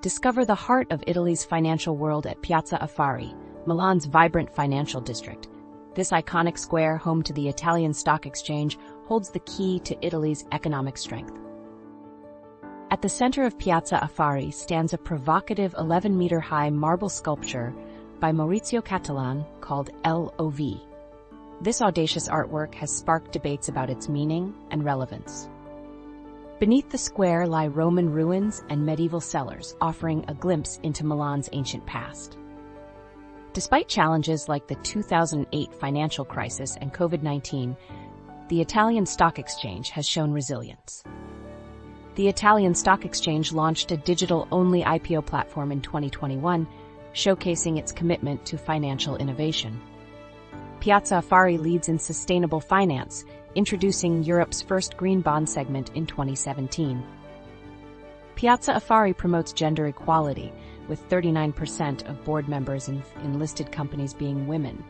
Discover the heart of Italy's financial world at Piazza Affari, Milan's vibrant financial district. This iconic square, home to the Italian Stock Exchange, holds the key to Italy's economic strength. At the center of Piazza Affari stands a provocative 11-meter-high marble sculpture by Maurizio Cattelan called L.O.V.E. This audacious artwork has sparked debates about its meaning and relevance. Beneath the square lie Roman ruins and medieval cellars, offering a glimpse into Milan's ancient past. Despite challenges like the 2008 financial crisis and COVID-19, the Italian Stock Exchange has shown resilience. The Italian Stock Exchange launched a digital-only IPO platform in 2021, showcasing its commitment to financial innovation. Piazza Affari leads in sustainable finance, introducing Europe's first green bond segment in 2017. Piazza Affari promotes gender equality, with 39% of board members in listed companies being women.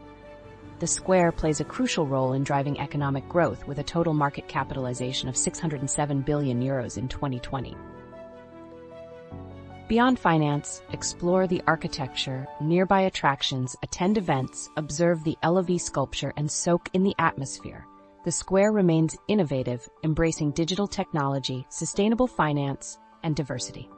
The square plays a crucial role in driving economic growth, with a total market capitalization of €607 billion in 2020. Beyond finance, explore the architecture, nearby attractions, attend events, observe the L.O.V.E sculpture, and soak in the atmosphere. The square remains innovative, embracing digital technology, sustainable finance, and diversity.